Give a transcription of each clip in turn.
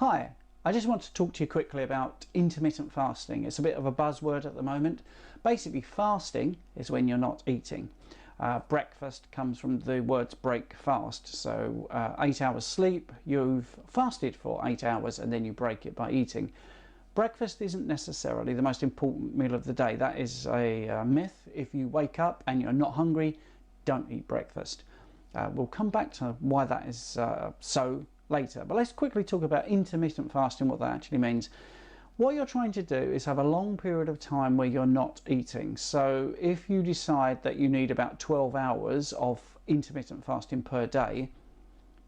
Hi, I just want to talk to you quickly about intermittent fasting. It's a bit of a buzzword at the moment. Basically, fasting is when you're not eating. Breakfast comes from the words break fast. So 8 hours sleep, you've fasted for 8 hours and then you break it by eating. Breakfast isn't necessarily the most important meal of the day. That is a myth. If you wake up and you're not hungry, don't eat breakfast. We'll come back to why that is so later, but let's quickly talk about intermittent fasting, what that actually means. What you're trying to do is have a long period of time where you're not eating. So if you decide that you need about 12 hours of intermittent fasting per day,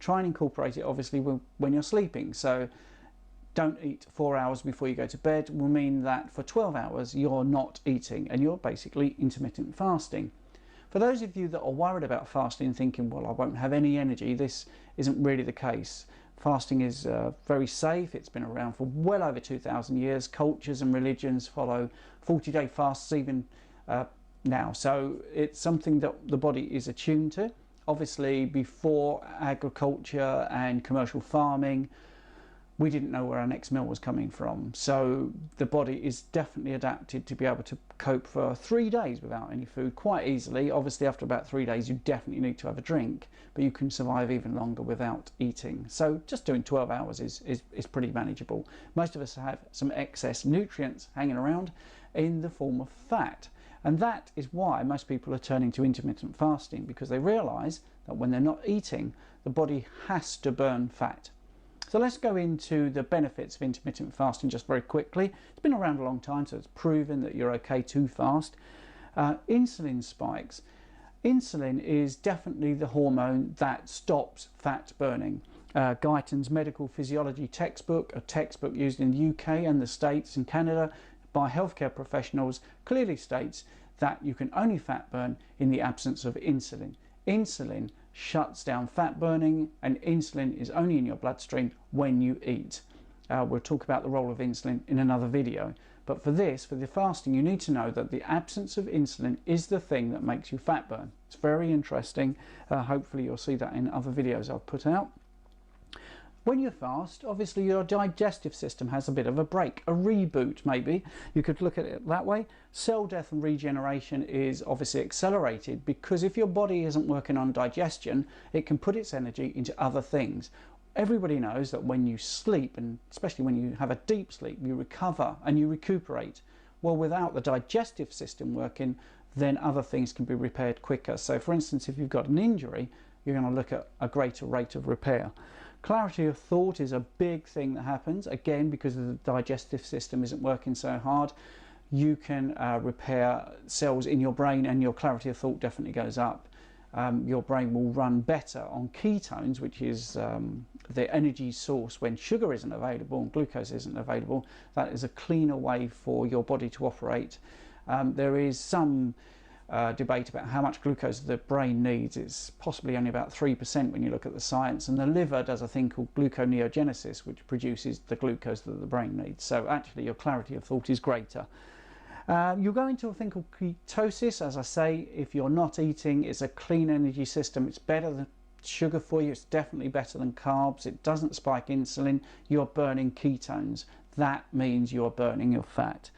try and incorporate it obviously when you're sleeping. So don't eat 4 hours before you go to bed will mean that for 12 hours you're not eating and you're basically intermittent fasting. For those of you that are worried about fasting and thinking, well, I won't have any energy, this isn't really the case. Fasting is very safe. It's been around for well over 2,000 years. Cultures and religions follow 40-day fasts even now. So it's something that the body is attuned to. Obviously, before agriculture and commercial farming, we didn't know where our next meal was coming from. So the body is definitely adapted to be able to cope for 3 days without any food quite easily. Obviously, after about 3 days, you definitely need to have a drink, but you can survive even longer without eating. So just doing 12 hours is pretty manageable. Most of us have some excess nutrients hanging around in the form of fat. And that is why most people are turning to intermittent fasting, because they realize that when they're not eating, the body has to burn fat. So let's go into the benefits of intermittent fasting just very quickly. It's been around a long time, so it's proven that you're okay to fast. Insulin spikes. Insulin is definitely the hormone that stops fat burning. Guyton's Medical Physiology textbook, a textbook used in the UK and the States and Canada by healthcare professionals, clearly states that you can only fat burn in the absence of insulin. Insulin shuts down fat burning, and insulin is only in your bloodstream when you eat. We'll talk about the role of insulin in another video, but for the fasting, you need to know that the absence of insulin is the thing that makes you fat burn. It's very interesting. Hopefully you'll see that in other videos I've put out. When you fast, obviously your digestive system has a bit of a break, a reboot maybe. You could look at it that way. Cell death and regeneration is obviously accelerated because if your body isn't working on digestion, it can put its energy into other things. Everybody knows that when you sleep, and especially when you have a deep sleep, you recover and you recuperate. Well, without the digestive system working, then other things can be repaired quicker. So for instance, if you've got an injury, you're going to look at a greater rate of repair. Clarity of thought is a big thing that happens, again, because the digestive system isn't working so hard. You can repair cells in your brain and your clarity of thought definitely goes up. Your brain will run better on ketones, which is the energy source when sugar isn't available and glucose isn't available. That is a cleaner way for your body to operate. There is some debate about how much glucose the brain needs. It's possibly only about 3% when you look at the science, and the liver does a thing called gluconeogenesis, which produces the glucose that the brain needs. So actually your clarity of thought is greater. You'll go into a thing called ketosis. As I say, if you're not eating, it's a clean energy system. It's better than sugar for you. It's definitely better than carbs. It doesn't spike insulin. You're burning ketones. That means you're burning your fat.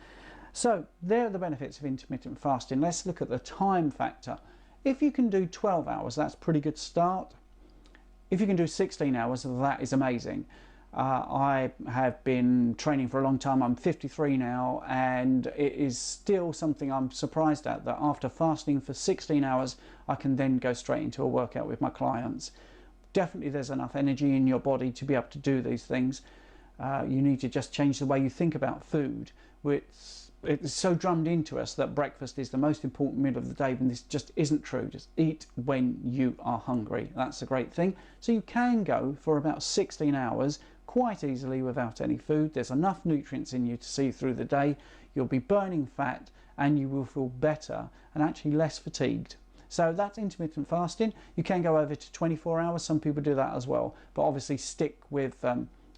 So there are the benefits of intermittent fasting. Let's look at the time factor. If you can do 12 hours, that's a pretty good start. If you can do 16 hours, that is amazing. I have been training for a long time. I'm 53 now, and it is still something I'm surprised at, that after fasting for 16 hours, I can then go straight into a workout with my clients. Definitely there's enough energy in your body to be able to do these things. You need to just change the way you think about food, which it's so drummed into us that breakfast is the most important meal of the day, when this just isn't true. Just eat when you are hungry. That's a great thing. So you can go for about 16 hours quite easily without any food. There's enough nutrients in you to see through the day. You'll be burning fat and you will feel better and actually less fatigued. So that's intermittent fasting. You can go over to 24 hours. Some people do that as well, but obviously stick with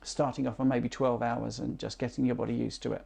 starting off on maybe 12 hours and just getting your body used to it.